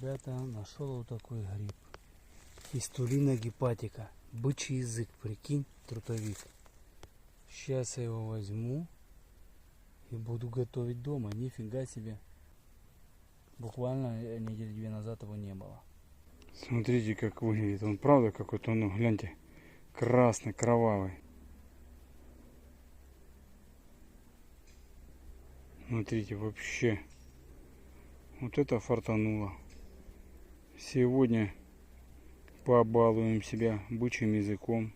Ребята, нашел вот такой гриб. Фистулина гепатика. Бычий язык, прикинь, трутовик. Сейчас я его возьму и буду готовить дома. Нифига себе. Буквально недели 2 назад его не было. Смотрите, как выглядит. Он правда какой-то, ну гляньте, красный, кровавый. Смотрите, вообще. Вот это фартануло. Сегодня побалуем себя бычьим языком.